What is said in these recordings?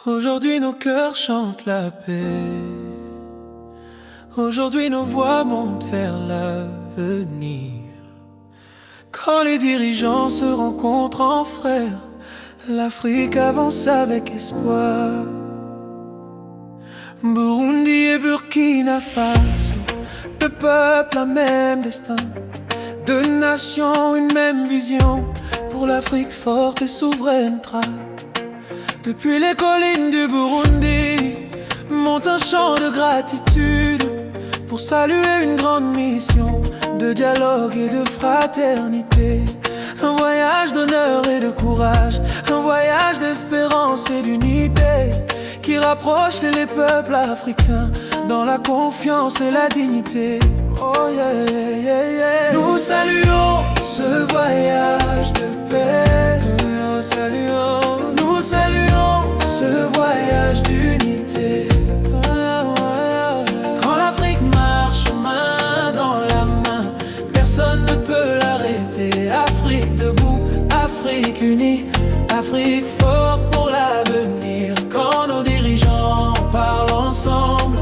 Aujourd'hui nos cœurs chantent la paix. Aujourd'hui nos voix montent vers l'avenir. Quand les dirigeants se rencontrent en frères, l'Afrique avance avec espoir. Burundi et Burkina Faso, deux peuples, un même destin. Deux nations, une même vision, pour l'Afrique forte et souveraine. Depuis les collines du Burundi monte un chant de gratitude pour saluer une grande mission de dialogue et de fraternité. Un voyage d'honneur et de courage, un voyage d'espérance et d'unité qui rapproche les peuples africains dans la confiance et la dignité. Oh yeah, yeah, yeah, yeah. Nous saluons ce voyage de paix. Nous saluons ce voyage d'unité. Quand l'Afrique marche main dans la main, personne ne peut l'arrêter. Afrique debout, Afrique unie, Afrique forte pour l'avenir. Quand nos dirigeants parlent ensemble,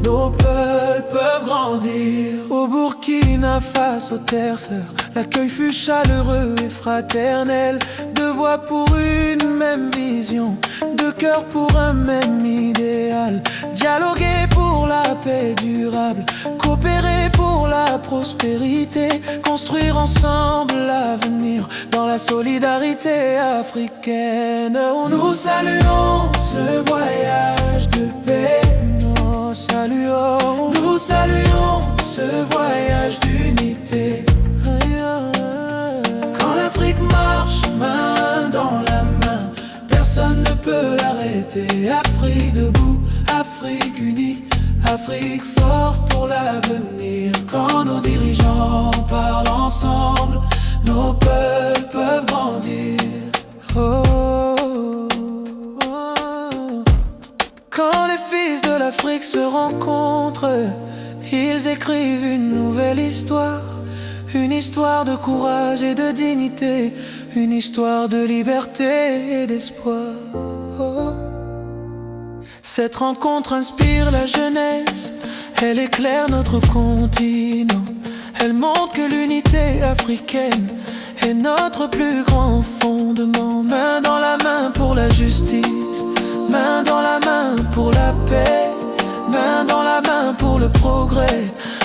nos peuples peuvent grandir. Au Burkina Faso, terre sœur, l'accueil fut chaleureux et fraternel. Deux voix pour une même vision, deux cœurs pour un même idéal. Dialoguer pour la paix durable, coopérer pour la prospérité, construire ensemble l'avenir dans la solidarité africaine. Nous saluons ce voyage de paix. Nous saluons ce voyage d'unité. Quand l'Afrique marche main dans la main, personne ne peut l'arrêter. Afrique debout, Afrique unie, Afrique forte pour l'avenir. Quand nos dirigeants parlent ensemble, nos peuples peuvent grandir. Oh, oh, oh. Quand les fils de l'Afrique se rencontrent, ils écrivent une nouvelle histoire. Une histoire de courage et de dignité, une histoire de liberté et d'espoir. Oh. Cette rencontre inspire la jeunesse, elle éclaire notre continent. Elle montre que l'unité africaine est notre plus grand fondement. Main dans la main pour la justice, main dans la main pour la paix, main dans la main pour le progrès,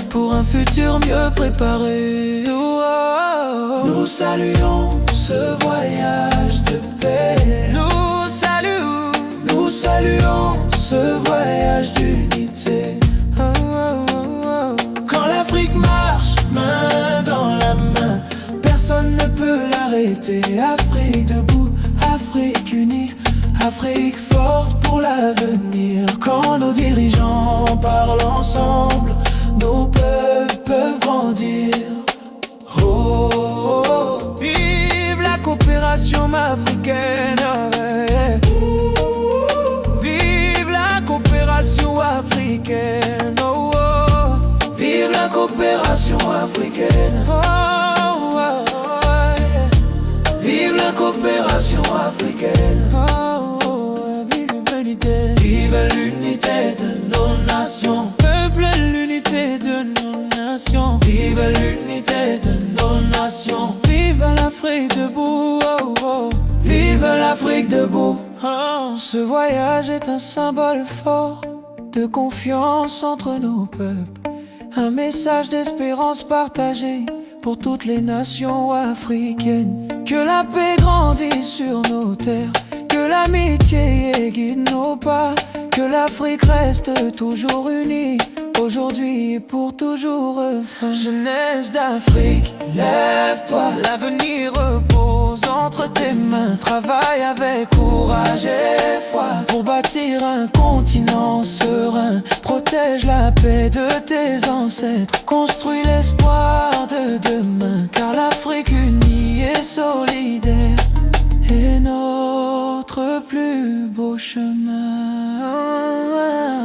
pour un futur mieux préparé. Oh, oh, oh. Nous saluons ce voyage de paix. Nous saluons ce voyage d'unité. Oh, oh, oh. Quand l'Afrique marche main dans la main, personne ne peut l'arrêter. Afrique debout, Afrique unie, Afrique forte pour l'avenir. Quand nos dirigeants parlent ensemble, nos peuples peuvent grandir. Oh, oh, oh. Vive la coopération africaine. Vive la coopération africaine. Oh, oh. Vive la coopération africaine. Oh, oh, oh. Vive la coopération africaine. Oh, oh. Vive l'unité. Vive l'unité de nos nations. Peuple, l'unité de nos nations. Vive l'unité de nos nations. Vive l'Afrique debout. Oh, oh. Vive l'Afrique debout. Oh. Ce voyage est un symbole fort de confiance entre nos peuples. Un message d'espérance partagé pour toutes les nations africaines. Que la paix grandisse sur nos terres, que l'amitié guide nos pas, que l'Afrique reste toujours unie, aujourd'hui et pour toujours. Jeunesse d'Afrique, lève-toi, l'avenir repose entre tes mains. Travaille avec courage et foi pour bâtir un continent serein. Protège la paix de tes ancêtres, construis l'espoir de demain. Car l'Afrique unie et solidaire est notre plus beau chemin.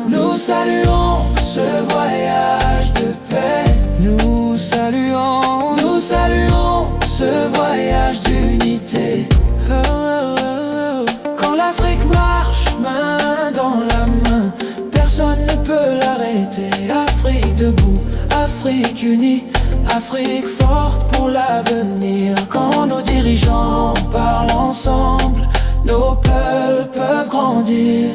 Nous saluons ce voyage de paix. Nous saluons ce voyage d'unité. Oh, oh, oh. Quand l'Afrique marche main Afrique unie, Afrique forte pour l'avenir. Quand nos dirigeants parlent ensemble, nos peuples peuvent grandir.